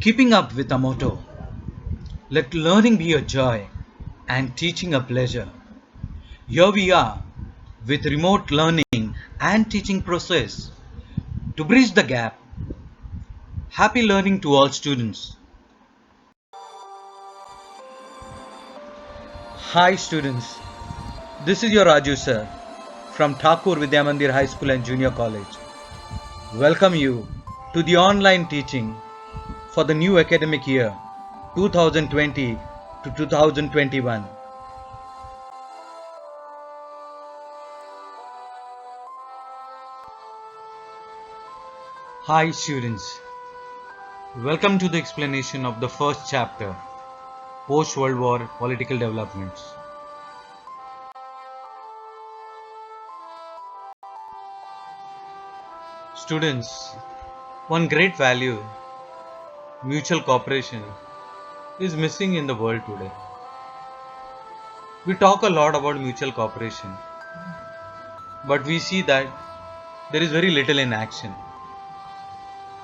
Keeping up with our motto, let learning be a joy and teaching a pleasure. Here we are with remote learning and teaching process to bridge the gap. Happy learning to all students. Hi students, this is your Raju sir from Thakur Vidyamandir High School and Junior College. Welcome you to the online teaching for the new academic year 2020 to 2021. Hi students, welcome to the explanation of the first chapter, Post-World War Political Developments. Students, one great value, mutual cooperation, is missing in the world today. We talk a lot about mutual cooperation, but we see that there is very little in action.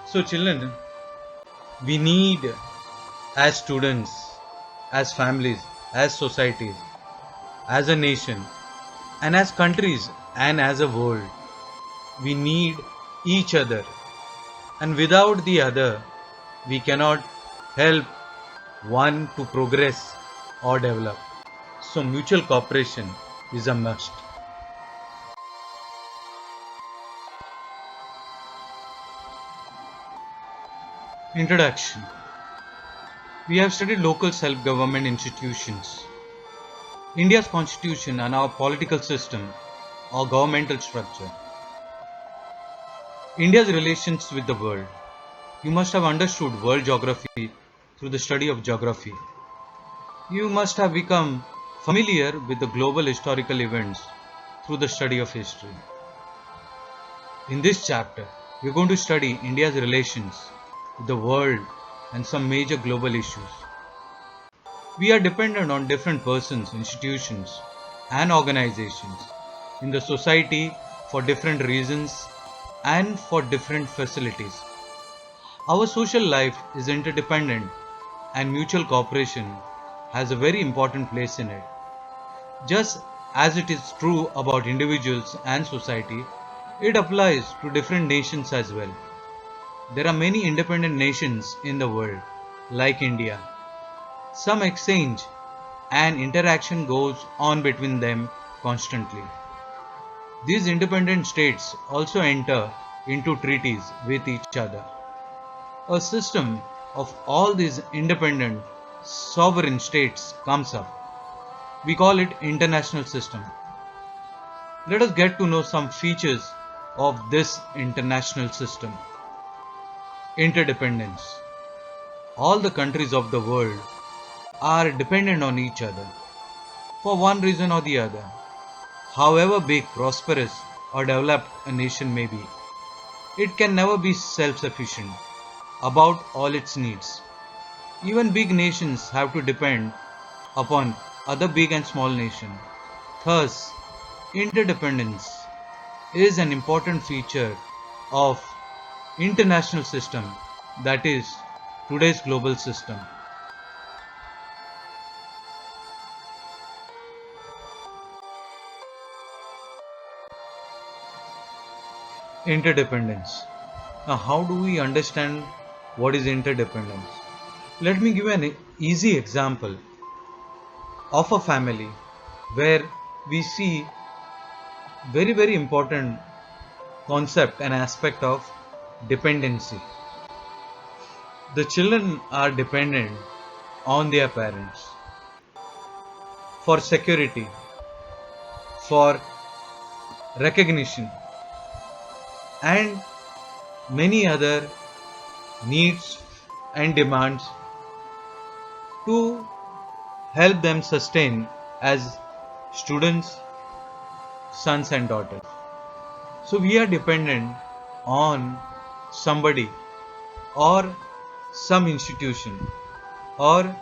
So children, we need as students, as families, as societies, as a nation, and as countries and as a world, we need each other, and without the other, we cannot help one to progress or develop. So, mutual cooperation is a must. Introduction. We have studied local self government institutions, India's constitution, and our political system or governmental structure. India's relations with the world. You must have understood world geography through the study of geography. You must have become familiar with the global historical events through the study of history. In this chapter, we are going to study India's relations with the world and some major global issues. We are dependent on different persons, institutions, and organizations in the society for different reasons and for different facilities. Our social life is interdependent and mutual cooperation has a very important place in it. Just as it is true about individuals and society, it applies to different nations as well. There are many independent nations in the world, like India. Some exchange and interaction goes on between them constantly. These independent states also enter into treaties with each other. A system of all these independent sovereign states comes up. We call it international system. Let us get to know some features of this international system. Interdependence. All the countries of the world are dependent on each other for one reason or the other. However big, prosperous, or developed a nation may be, it can never be self-sufficient about all its needs. Even big nations have to depend upon other big and small nations. Thus, interdependence is an important feature of international system, that is today's global system. Interdependence. Now, how do we understand what is interdependence? Let me give an easy example of a family where we see very important concept and aspect of dependency. The children are dependent on their parents for security, for recognition, and many other needs and demands to help them sustain as students, sons and daughters. So we are dependent on somebody or some institution or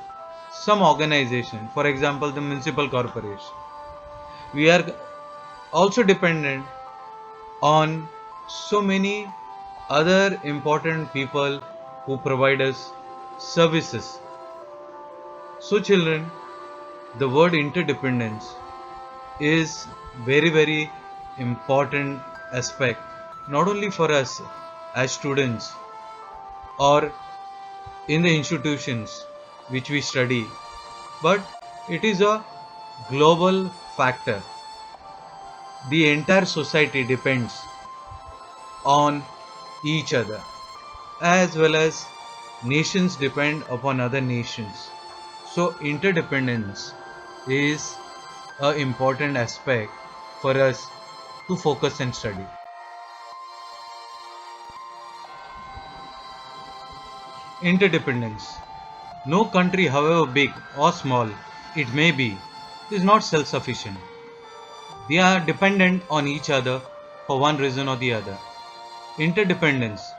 some organization, for example, the municipal corporation. We are also dependent on so many other important people who provide us services. So, children, the word interdependence is very important aspect not only for us as students or in the institutions which we study, but it is a global factor. The entire society depends on each other, as well as nations depend upon other nations. So interdependence is an important aspect for us to focus and study. Interdependence. No country, however big or small it may be, is not self sufficient. They are dependent on each other for one reason or the other. Interdependence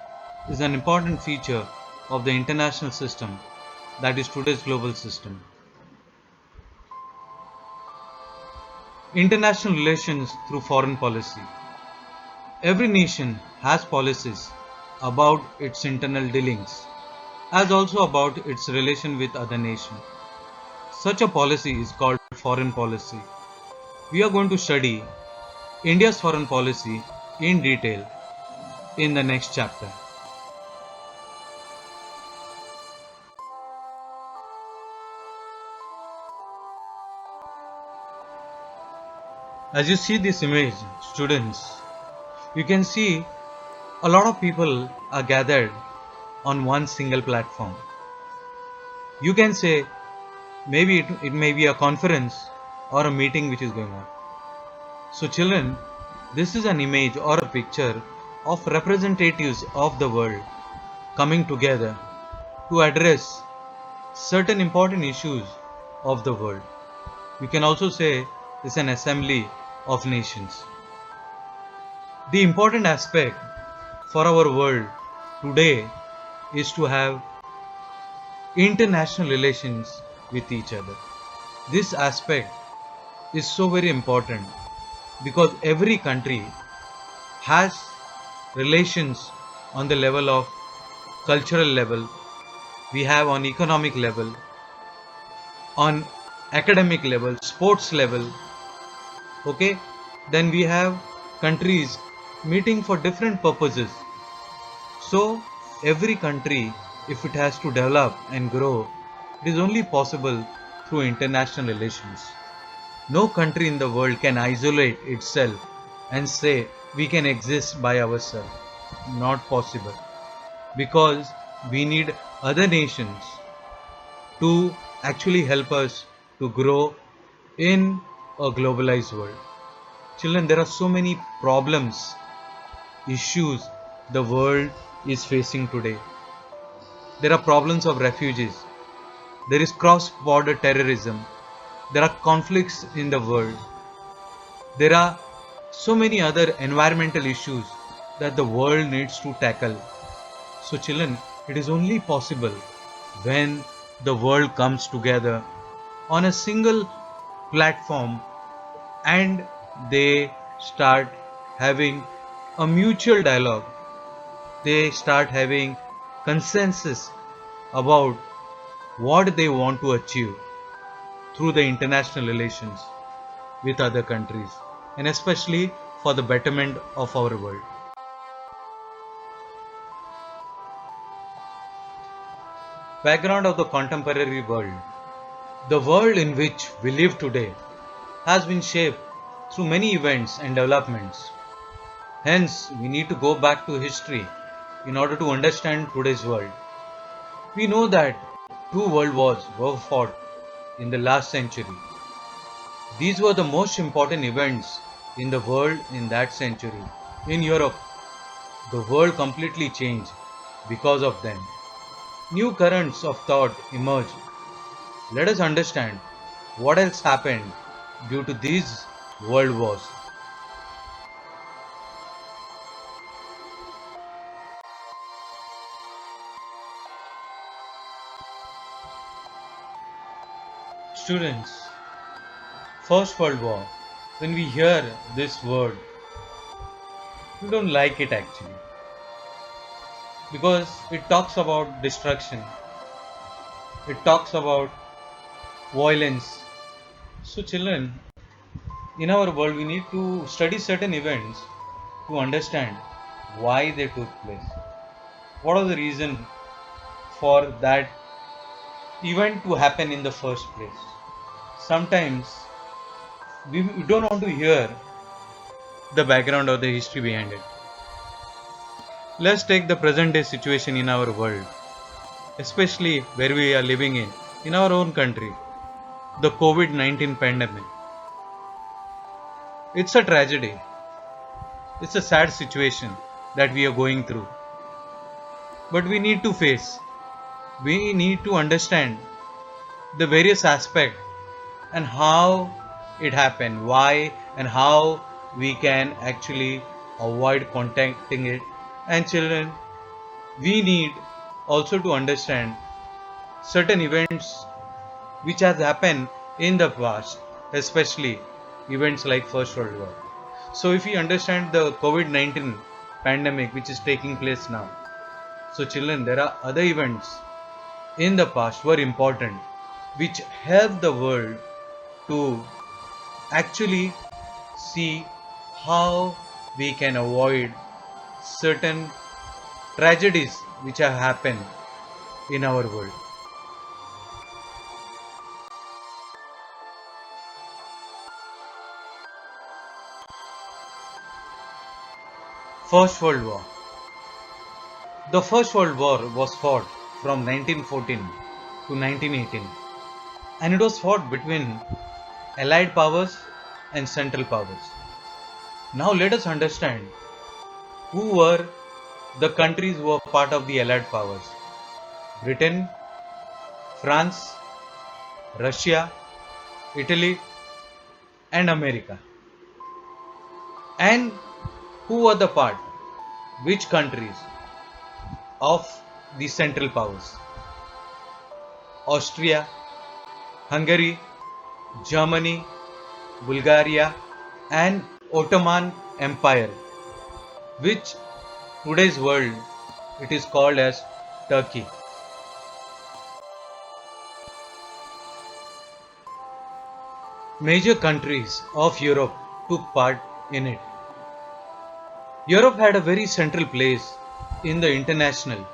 is an important feature of the international system, that is today's global system. International relations through foreign policy. Every nation has policies about its internal dealings, as also about its relation with other nations. Such a policy is called foreign policy. We are going to study India's foreign policy in detail in the next chapter. As you see this image, students, you can see a lot of people are gathered on one single platform. You can say maybe it may be a conference or a meeting which is going on. So, children, this is an image or a picture of representatives of the world coming together to address certain important issues of the world. You can also say it's an assembly of nations. The important aspect for our world today is to have international relations with each other. This aspect is so very important because every country has relations on the level of cultural level, we have on economic level, on academic level, sports level, okay? Then we have countries meeting for different purposes. So every country, if it has to develop and grow, it is only possible through international relations. No country in the world can isolate itself and say we can exist by ourselves. Not possible. Because we need other nations to actually help us to grow in a globalized world. Children, there are so many problems, issues the world is facing today. There are problems of refugees. There is cross border terrorism. There are conflicts in the world. There are so many other environmental issues that the world needs to tackle. So, children, it is only possible when the world comes together on a single platform and they start having a mutual dialogue. They start having consensus about what they want to achieve through the international relations with other countries and especially for the betterment of our world. Background of the contemporary world. The world in which we live today has been shaped through many events and developments. Hence, we need to go back to history in order to understand today's world. We know that two world wars were fought in the last century. These were the most important events in the world in that century. In Europe, the world completely changed because of them. New currents of thought emerged. Let us understand what else happened due to these world wars. Students, First World War. When we hear this word, we don't like it actually because it talks about destruction. It talks about violence. So, children, in our world, we need to study certain events to understand why they took place. What are the reason for that event to happen in the first place? Sometimes we don't want to hear the background or the history behind it. Let's take the present day situation in our world, especially where we are living in our own country, the COVID 19 pandemic. It's a tragedy, it's a sad situation that we are going through. But we need to face, we need to understand the various aspects and how it happened, why and how we can actually avoid contacting it. And children, we need also to understand certain events which has happened in the past, especially events like First World War. So if we understand the COVID-19 pandemic which is taking place now, so children, there are other events in the past were important which help the world to actually see how we can avoid certain tragedies which have happened in our world. First World War. The First World War was fought from 1914 to 1918, and it was fought between Allied powers and Central powers. Now let us understand who were the countries who were part of the Allied powers: Britain, France, Russia, Italy, and America. And who were the part, which countries of the Central powers: Austria, Hungary, Germany, Bulgaria, and Ottoman Empire, which today's world it is called as Turkey. Major countries of Europe took part in it. Europe had a very central place in the international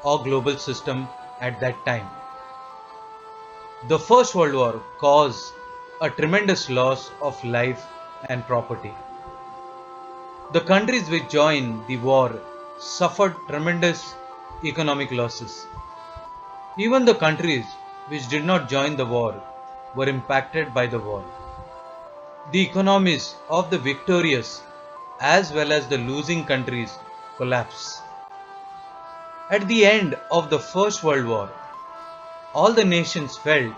or global system at that time. The First World War caused a tremendous loss of life and property. The countries which joined the war suffered tremendous economic losses. Even the countries which did not join the war were impacted by the war. The economies of the victorious as well as the losing countries collapsed. At the end of the First World War, all the nations felt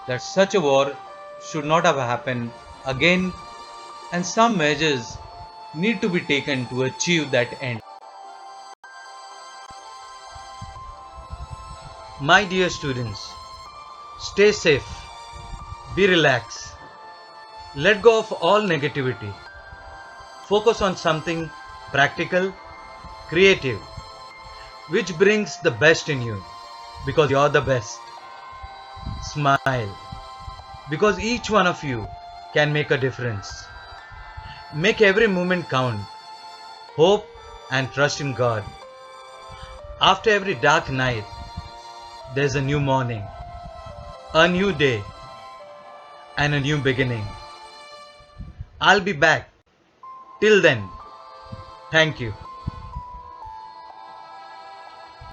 that such a war should not have happened again, and some measures need to be taken to achieve that end. My dear students, stay safe, be relaxed, let go of all negativity, focus on something practical, creative, which brings the best in you because you're the best. Smile because each one of you can make a difference. Make every moment count. Hope and trust in God. After every dark night, there's a new morning, a new day, and a new beginning. I'll be back. Till then, thank you.